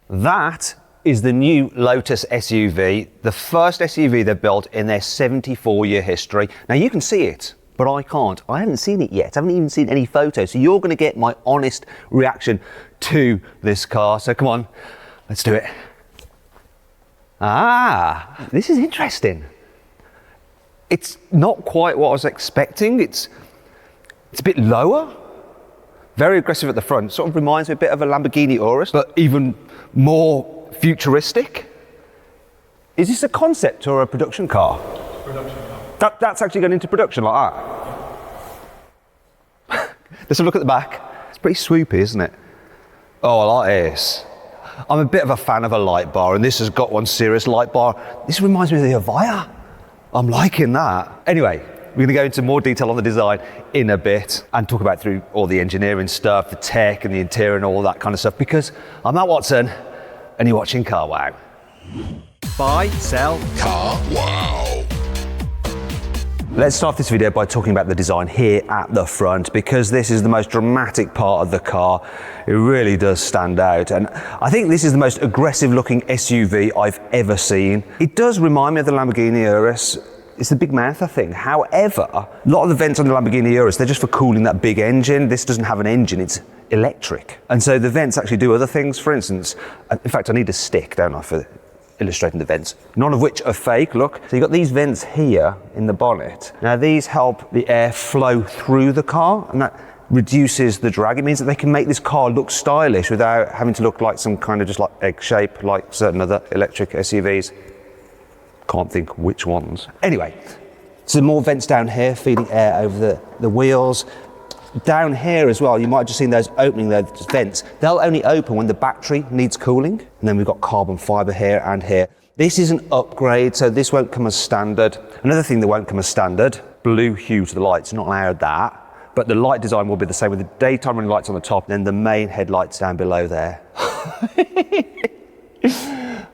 That is the new Lotus SUV, the first SUV they've built in their 74-year history. Now you can see it, but I can't. I haven't seen it yet. I haven't even seen any photos. So you're going to get my honest reaction to this car. So come on, let's do it. Ah, this is interesting. It's not quite what I was expecting. It's a bit lower, very aggressive at the front. Sort of reminds me a bit of a Lamborghini Urus, but even more futuristic. Is this a concept or a production car? Production car. That's actually going into production like that? Let's have a look at the back. It's pretty swoopy, isn't it? Oh, I like this. I'm a bit of a fan of a light bar, and this has got one serious light bar. This reminds me of the Avaya. I'm liking that. Anyway, we're going to go into more detail on the design in a bit and talk about through all the engineering stuff, the tech and the interior and all that kind of stuff, because I'm Matt Watson and you're watching Carwow. Buy, sell, Carwow. Let's start this video by talking about the design here at the front, because this is the most dramatic part of the car. It really does stand out, and I think this is the most aggressive looking SUV I've ever seen. It does remind me of the Lamborghini Urus. It's the big mouth, I think. However, a lot of the vents on the Lamborghini Urus, they're just for cooling that big engine. This doesn't have an engine, it's electric. And so the vents actually do other things. For instance, in fact, I need a stick, don't I, for illustrating the vents, none of which are fake. Look, so you've got these vents here in the bonnet. Now these help the air flow through the car, and that reduces the drag. It means that they can make this car look stylish without having to look like some kind of just like egg shape like certain other electric SUVs. Can't think which ones. Anyway, so more vents down here feeding air over the wheels. Down here as well, you might have just seen those opening, those vents. They'll only open when the battery needs cooling. And then we've got carbon fiber here and here. This is an upgrade, so this won't come as standard. Another thing that won't come as standard, blue hue to the lights, not allowed that. But the light design will be the same with the daytime running lights on the top, then the main headlights down below there.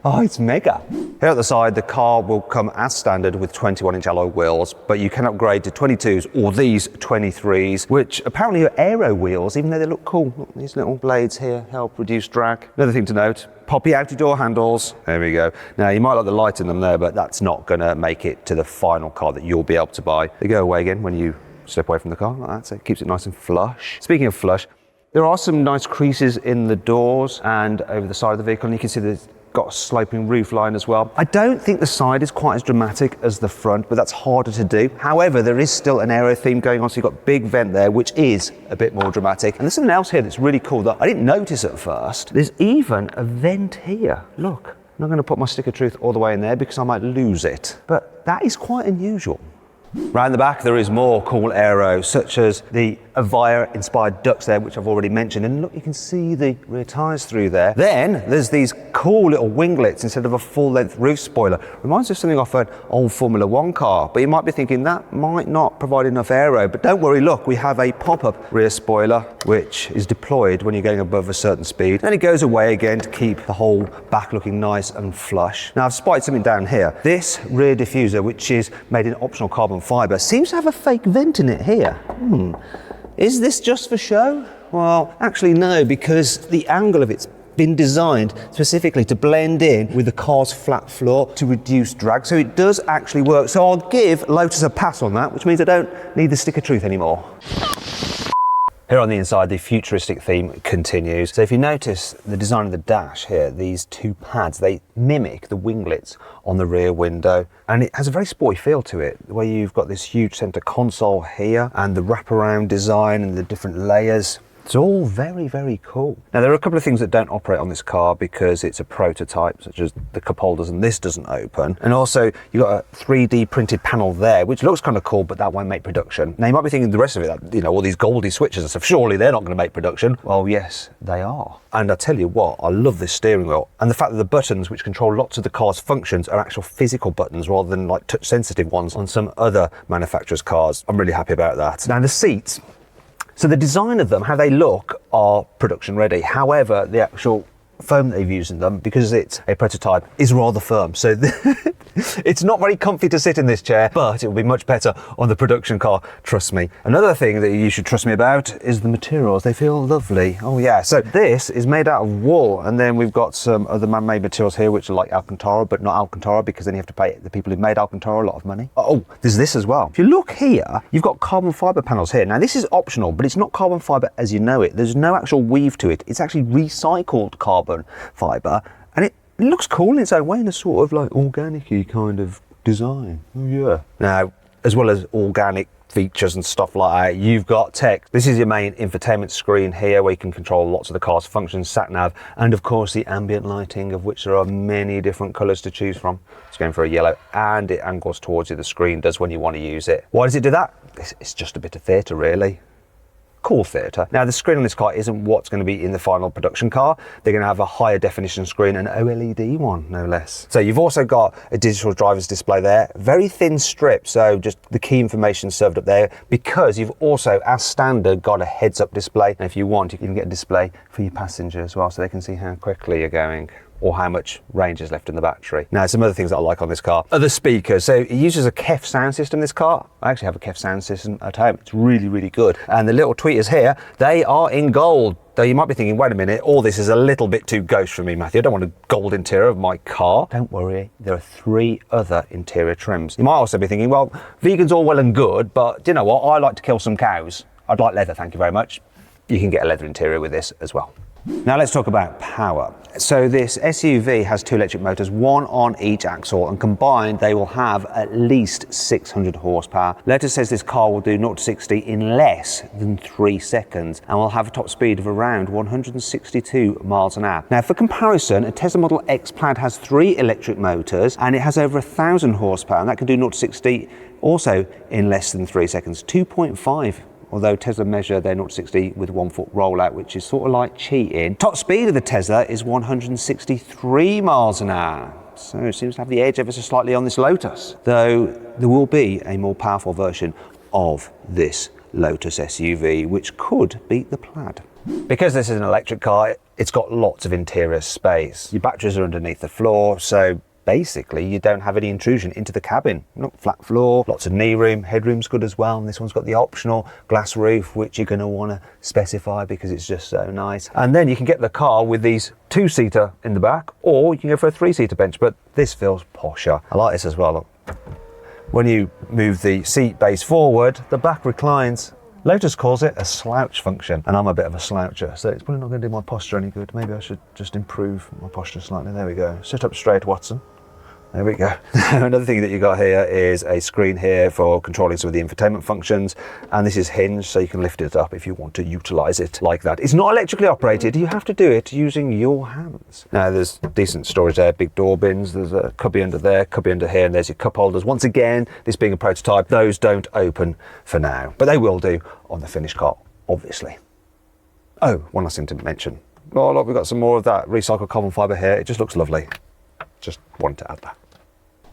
Oh, it's mega. Here at the side, the car will come as standard with 21-inch alloy wheels, but you can upgrade to 22s or these 23s, which apparently are aero wheels, even though they look cool. Look, these little blades here help reduce drag. Another thing to note, poppy outy door handles. There we go. Now, you might like the light in them there, but that's not gonna make it to the final car that you'll be able to buy. They go away again when you step away from the car like that, so it keeps it nice and flush. Speaking of flush, there are some nice creases in the doors and over the side of the vehicle, and you can see there's got a sloping roof line as well. I don't think the side is quite as dramatic as the front, but that's harder to do. However, there is still an aero theme going on, so you've got big vent there, which is a bit more dramatic. And there's something else here that's really cool that I didn't notice at first. There's even a vent here. Look, I'm not going to put my stick of truth all the way in there because I might lose it, but that is quite unusual. Round the back there is more cool aero, such as the Avaya inspired ducts there, which I've already mentioned, and look, you can see the rear tyres through there. Then there's these cool little winglets instead of a full length roof spoiler. Reminds me of something off an old Formula One car, but you might be thinking that might not provide enough aero, but don't worry, look, we have a pop-up rear spoiler which is deployed when you're going above a certain speed. Then it goes away again to keep the whole back looking nice and flush. Now I've spotted something down here. This rear diffuser, which is made in optional carbon fibre, seems to have a fake vent in it here. Is this just for show? Well, actually no, because the angle of it's been designed specifically to blend in with the car's flat floor to reduce drag, so it does actually work. So I'll give Lotus a pass on that, which means I don't need the stick of truth anymore. Here on the inside, the futuristic theme continues. So if you notice the design of the dash here, these two pads, they mimic the winglets on the rear window, and it has a very sporty feel to it, where you've got this huge center console here and the wraparound design and the different layers. It's all very, very cool. Now, there are a couple of things that don't operate on this car because it's a prototype, such as the cup holders, and this doesn't open. And also, you've got a 3D printed panel there, which looks kind of cool, but that won't make production. Now, you might be thinking the rest of it, you know, all these Goldie switches and stuff, surely they're not going to make production. Well, yes, they are. And I tell you what, I love this steering wheel. And the fact that the buttons, which control lots of the car's functions, are actual physical buttons rather than like touch-sensitive ones on some other manufacturers' cars. I'm really happy about that. Now, the seats. So the design of them, how they look, are production ready. However, the actual foam that they've used in them, because it's a prototype, is rather firm. So it's not very comfy to sit in this chair, but it will be much better on the production car, trust me. Another thing that you should trust me about is the materials. They feel lovely. Oh yeah, so this is made out of wool, and then we've got some other man-made materials here which are like Alcantara, but not Alcantara, because then you have to pay the people who've made Alcantara a lot of money. Oh, there's this as well. If you look here, you've got carbon fibre panels here. Now this is optional, but it's not carbon fibre as you know it. There's no actual weave to it. It's actually recycled carbon fibre, and it looks cool in its own way, in a sort of like organic-y kind of design. Oh yeah. Now, as well as organic features and stuff like that, you've got tech. This is your main infotainment screen here, where you can control lots of the car's functions, sat nav, and of course the ambient lighting, of which there are many different colours to choose from. It's going for a yellow, and it angles towards you, the screen does, when you want to use it. Why does it do that? It's just a bit of theatre, really. Cool theatre. Now the screen on this car isn't what's going to be in the final production car. They're going to have a higher definition screen, an OLED one, no less. So you've also got a digital driver's display there, very thin strip, so just the key information served up there, because you've also, as standard, got a heads-up display. And if you want, you can get a display for your passenger as well, so they can see how quickly you're going, or how much range is left in the battery. Now, some other things that I like on this car are the speakers. So it uses a KEF sound system, this car. I actually have a KEF sound system at home. It's really, really good. And the little tweeters here, they are in gold. Though you might be thinking, wait a minute, all this is a little bit too gauche for me, Matthew. I don't want a gold interior of my car. Don't worry, there are 3 other interior trims. You might also be thinking, well, vegan's all well and good, but do you know what? I like to kill some cows. I'd like leather, thank you very much. You can get a leather interior with this as well. Now let's talk about power. So this SUV has 2 electric motors, one on each axle, and combined they will have at least 600 horsepower. Eletre says this car will do 0 to 60 in less than 3 seconds and will have a top speed of around 162 miles an hour. Now for comparison, a Tesla Model X Plaid has 3 electric motors and it has over 1,000 horsepower, and that can do 0 to 60 also in less than 3 seconds, 2.5. Although Tesla measure their 0 to 60 with 1 foot rollout, which is sort of like cheating. Top speed of the Tesla is 163 miles an hour. So it seems to have the edge ever so slightly on this Lotus. Though there will be a more powerful version of this Lotus SUV, which could beat the Plaid. Because this is an electric car, it's got lots of interior space. Your batteries are underneath the floor, so basically you don't have any intrusion into the cabin. Not flat floor, lots of knee room, headroom's good as well, and this one's got the optional glass roof, which you're going to want to specify because it's just so nice. And then you can get the car with these 2-seater in the back, or you can go for a 3-seater bench, but this feels posher. I like this as well, look. When you move the seat base forward, the back reclines. Lotus calls it a slouch function, and I'm a bit of a sloucher, so it's probably not going to do my posture any good. Maybe I should just improve my posture slightly. There we go. Sit up straight, Watson. There we go. Another thing that you got here is a screen here for controlling some of the infotainment functions, and this is hinged, so you can lift it up if you want to utilize it like that. It's not electrically operated. You have to do it using your hands. Now there's decent storage there, big door bins. There's a cubby under there, cubby under here, and there's your cup holders. Once again, this being a prototype, those don't open for now, but they will do on the finished car, obviously. Oh, one last thing to mention. Oh look, we've got some more of that recycled carbon fibre here. It just looks lovely. Just wanted to add that.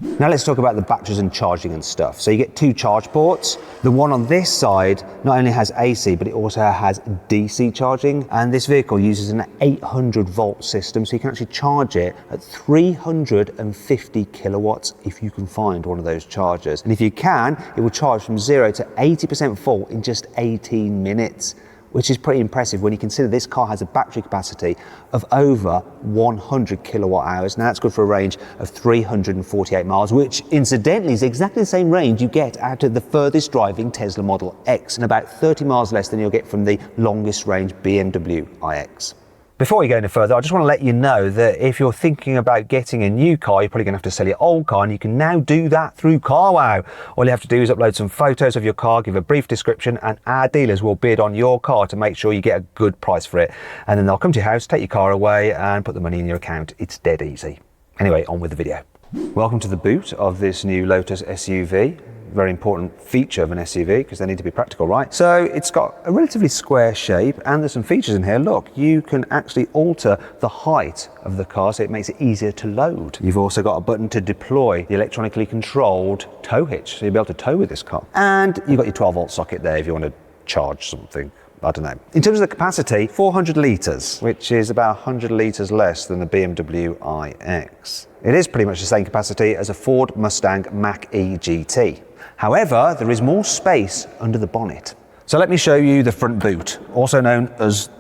Now let's talk about the batteries and charging and stuff. So you get 2 charge ports. The one on this side not only has AC, but it also has DC charging. And this vehicle uses an 800 volt system, so you can actually charge it at 350 kilowatts if you can find one of those chargers. And if you can, it will charge from 0 to 80% full in just 18 minutes. Which is pretty impressive when you consider this car has a battery capacity of over 100 kilowatt hours. Now that's good for a range of 348 miles, which incidentally is exactly the same range you get out of the furthest driving Tesla Model X, and about 30 miles less than you'll get from the longest range BMW iX. Before we go any further, I just want to let you know that if you're thinking about getting a new car, you're probably going to have to sell your old car, and you can now do that through Carwow. All you have to do is upload some photos of your car, give a brief description, and our dealers will bid on your car to make sure you get a good price for it. And then they'll come to your house, take your car away, and put the money in your account. It's dead easy. Anyway, on with the video. Welcome to the boot of this new Lotus SUV. Very important feature of an SUV because they need to be practical, right? So it's got a relatively square shape, and there's some features in here. Look, you can actually alter the height of the car, so it makes it easier to load. You've also got a button to deploy the electronically controlled tow hitch, so you'll be able to tow with this car. And you've got your 12 volt socket there if you want to charge something. I don't know. In terms of the capacity, 400 litres, which is about 100 litres less than the BMW iX. It is pretty much the same capacity as a Ford Mustang Mach-E GT. However, there is more space under the bonnet. So let me show you the front boot, also known as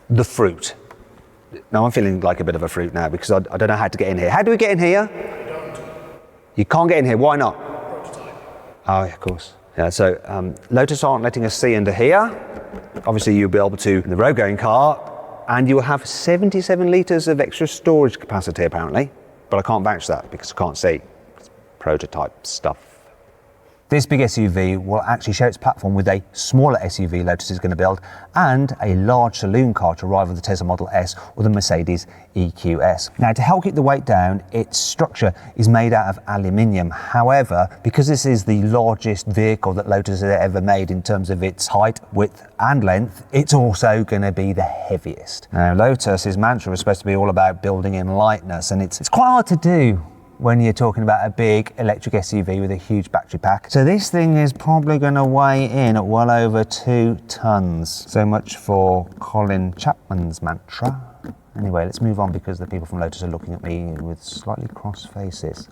the fruit. Now I'm feeling like a bit of a fruit now because I don't know how to get in here. How do we get in here? You can't get in here, why not? Prototype. Oh, yeah, of course. Yeah, so Lotus aren't letting us see under here. Obviously you'll be able to in the road going car, and you will have 77 litres of extra storage capacity apparently, but I can't vouch that because I can't see. It's prototype stuff. This big SUV will actually share its platform with a smaller SUV Lotus is going to build and a large saloon car to rival the Tesla Model S or the Mercedes EQS. Now, to help keep the weight down, its structure is made out of aluminium. However, because this is the largest vehicle that Lotus has ever made in terms of its height, width and length, it's also going to be the heaviest. Now, Lotus's mantra is supposed to be all about building in lightness, and it's quite hard to do when you're talking about a big electric SUV with a huge battery pack. So this thing is probably going to weigh in at well over 2 tons. So much for Colin Chapman's mantra. Anyway, let's move on because the people from Lotus are looking at me with slightly cross faces.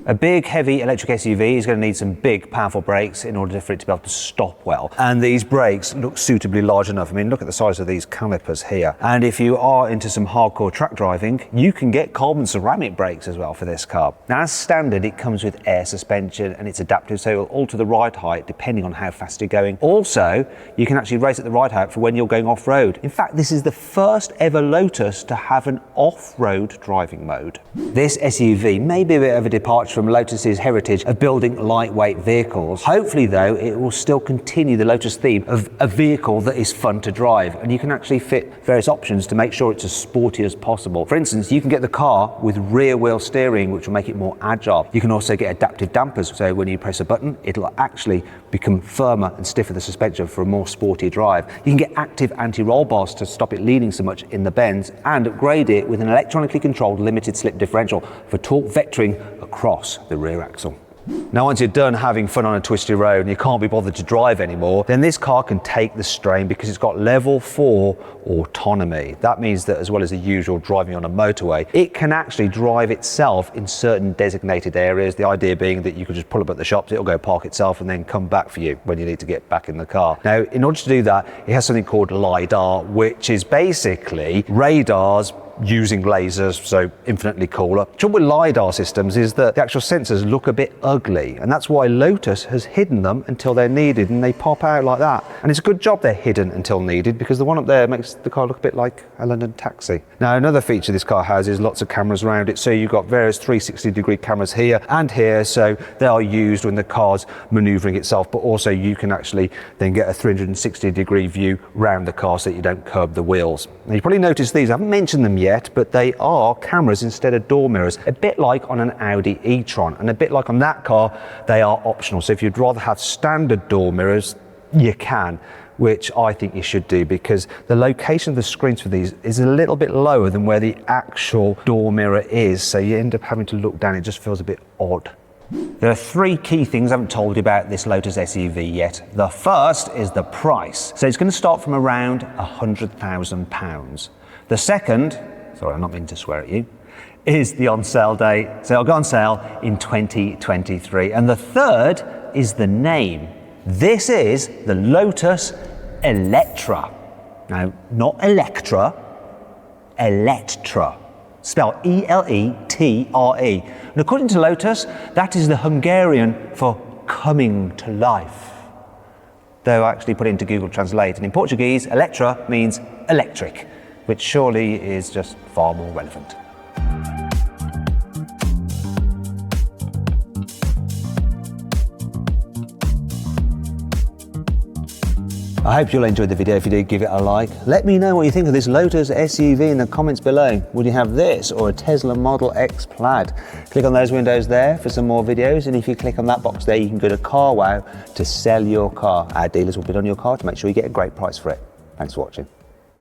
A big, heavy electric SUV is going to need some big, powerful brakes in order for it to be able to stop well. And these brakes look suitably large enough. I mean, look at the size of these calipers here. And if you are into some hardcore track driving, you can get carbon ceramic brakes as well for this car. Now, as standard, it comes with air suspension and it's adaptive, so it will alter the ride height depending on how fast you're going. Also, you can actually raise at the ride height for when you're going off-road. In fact, this is the first ever Lotus to have an off-road driving mode. This SUV may be a bit of a departure from Lotus's heritage of building lightweight vehicles. Hopefully though, it will still continue the Lotus theme of a vehicle that is fun to drive, and you can actually fit various options to make sure it's as sporty as possible. For instance, you can get the car with rear wheel steering, which will make it more agile. You can also get adaptive dampers, so when you press a button, it'll actually become firmer and stiffer the suspension for a more sporty drive. You can get active anti-roll bars to stop it leaning so much in the bends, and upgrade it with an electronically controlled limited slip differential for torque vectoring across the rear axle. Now, once you're done having fun on a twisty road and you can't be bothered to drive anymore, then this car can take the strain because it's got level 4 autonomy. That means that as well as the usual driving on a motorway, it can actually drive itself in certain designated areas. The idea being that you can just pull up at the shops, it'll go park itself and then come back for you when you need to get back in the car. Now, in order to do that, it has something called LiDAR, which is basically radars using lasers, so infinitely cooler. The trouble with LiDAR systems is that the actual sensors look a bit ugly, and that's why Lotus has hidden them until they're needed, and they pop out like that. And it's a good job they're hidden until needed, because the one up there makes the car look a bit like a London taxi. Now, another feature this car has is lots of cameras around it, so you've got various 360-degree cameras here and here, so they are used when the car's manoeuvring itself, but also you can actually then get a 360-degree view round the car so that you don't curb the wheels. Now, you probably noticed these, I haven't mentioned them yet, but they are cameras instead of door mirrors, a bit like on an Audi e-tron, and a bit like on that car, they are optional. So if you'd rather have standard door mirrors, you can, which I think you should do, because the location of the screens for these is a little bit lower than where the actual door mirror is, so you end up having to look down. It just feels a bit odd. There are 3 key things I haven't told you about this Lotus SUV yet. The first is the price. So it's going to start from around £100,000. The second, sorry, I'm not meaning to swear at you, is the on-sale date. So it'll go on sale in 2023. And the third is the name. This is the Lotus Eletre. Now, not Electra, Eletre. Spelled E-L-E-T-R-E. And according to Lotus, that is the Hungarian for coming to life. Though I actually put it into Google Translate, and in Portuguese, Eletre means electric, which surely is just far more relevant. I hope you'll enjoy the video. If you did, give it a like. Let me know what you think of this Lotus SUV in the comments below. Would you have this or a Tesla Model X Plaid? Click on those windows there for some more videos, and if you click on that box there, you can go to Carwow to sell your car. Our dealers will bid on your car to make sure you get a great price for it. Thanks for watching.